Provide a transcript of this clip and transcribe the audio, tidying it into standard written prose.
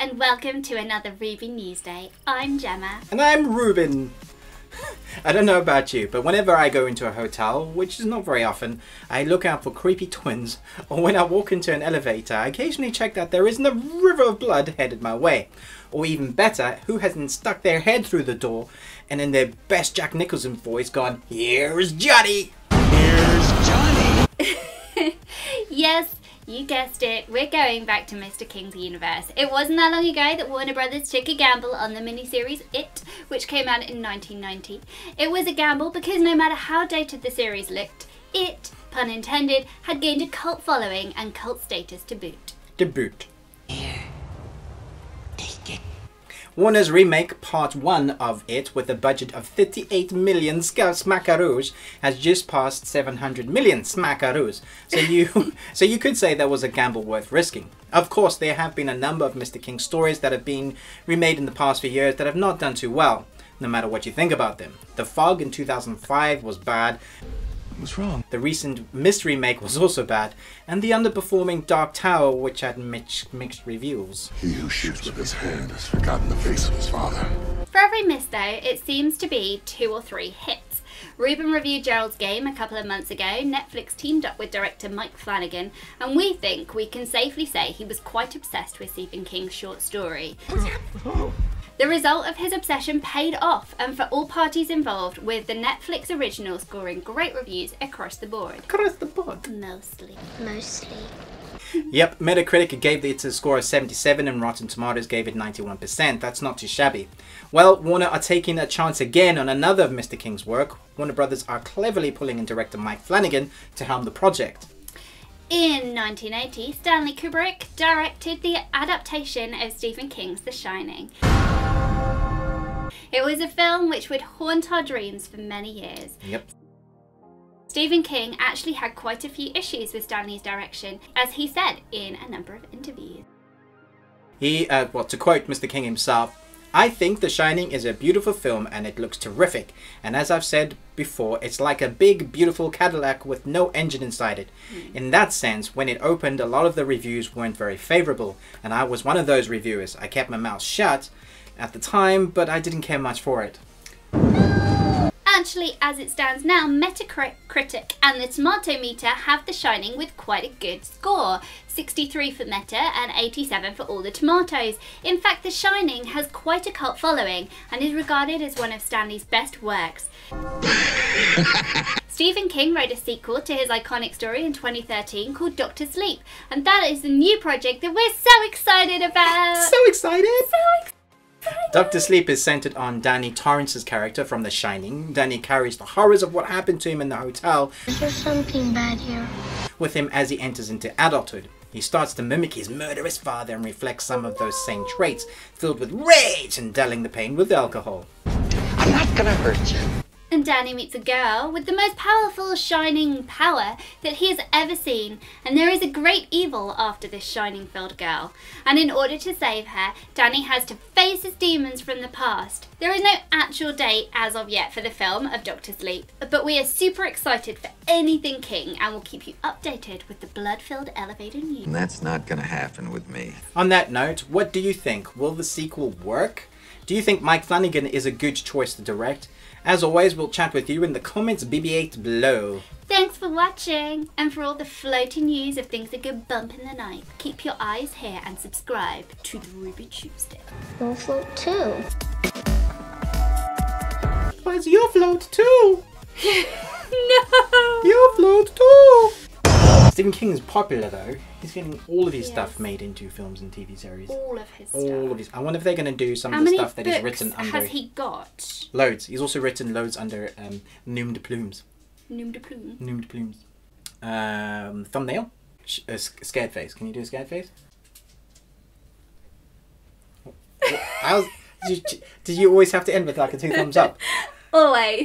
and welcome to another Ruby News Day. I'm Gemma. And I'm Ruben. I don't know about you, but whenever I go into a hotel, which is not very often, I look out for creepy twins, or when I walk into an elevator, I occasionally check that there isn't a river of blood headed my way. Or even better, who hasn't stuck their head through the door and in their best Jack Nicholson voice gone, "Here's Johnny! Here's Johnny!" Yes, you guessed it, we're going back to Mr. King's universe. It wasn't that long ago that Warner Brothers took a gamble on the miniseries It, which came out in 1990. It was a gamble because no matter how dated the series looked, It, pun intended, had gained a cult following and cult status to boot. Here, take it. Warner's remake Part 1 of It, with a budget of 38 million smackaroos, has just passed 700 million smackaroos. So you could say that was a gamble worth risking. Of course, there have been a number of Mr. King stories that have been remade in the past few years that have not done too well, no matter what you think about them. The Fog in 2005 was bad. What's wrong? The recent Mist remake was also bad, and the underperforming Dark Tower, which had mixed reviews. He who shoots with his hand has forgotten the face of his father. For every miss though, it seems to be 2 or 3 hits. Ruben reviewed Gerald's Game a couple of months ago. Netflix teamed up with director Mike Flanagan, and we think we can safely say he was quite obsessed with Stephen King's short story. The result of his obsession paid off, and for all parties involved, with the Netflix original scoring great reviews across the board. Across the board? Mostly. Yep, Metacritic gave it a score of 77 and Rotten Tomatoes gave it 91%. That's not too shabby. Well, Warner are taking a chance again on another of Mr. King's work. Warner Brothers are cleverly pulling in director Mike Flanagan to helm the project. In 1980, Stanley Kubrick directed the adaptation of Stephen King's The Shining. It was a film which would haunt our dreams for many years. Yep. Stephen King actually had quite a few issues with Stanley's direction, as he said in a number of interviews. To quote Mr. King himself, "I think The Shining is a beautiful film and it looks terrific. And as I've said before, it's like a big, beautiful Cadillac with no engine inside it. In that sense, when it opened, a lot of the reviews weren't very favourable. And I was one of those reviewers. I kept my mouth shut at the time, but I didn't care much for it." Actually, as it stands now, Metacritic and the Tomato Meter have The Shining with quite a good score. 63 for Meta and 87 for all the tomatoes. In fact, The Shining has quite a cult following and is regarded as one of Stanley's best works. Stephen King wrote a sequel to his iconic story in 2013 called Doctor Sleep, and that is the new project that we're so excited about. So excited! So excited! Dr. Sleep is centered on Danny Torrance's character from The Shining. Danny carries the horrors of what happened to him in the hotel Is there something bad here? with him as he enters into adulthood. He starts to mimic his murderous father and reflects some of those same traits, filled with rage and dulling the pain with alcohol. I'm not gonna hurt you. And Danny meets a girl with the most powerful shining power that he has ever seen, and there is a great evil after this shining-filled girl. And in order to save her, Danny has to face his demons from the past. There is no actual date as of yet for the film of Doctor Sleep, but we are super excited for anything King, and will keep you updated with the blood-filled elevator news. That's not gonna happen with me. On that note, what do you think? Will the sequel work? Do you think Mike Flanagan is a good choice to direct? As always, we'll chat with you in the comments BB8 below. Thanks for watching, and for all the floating news of things that go bump in the night, keep your eyes here and subscribe to the Ruby Tuesday. We'll float too. Where's your float too? No! Your float too! Stephen King is popular though. He's getting all of his stuff made into films and TV series. All of his stuff. All of his. I wonder if they're going to do some How of the many stuff that he's books written under. has he got? Loads. He's also written loads under Nom de Plumes. Nom de plume. Nom de Plumes. Thumbnail. Scared face. Can you do a scared face? Did you always have to end with like a 2 thumbs up? Always.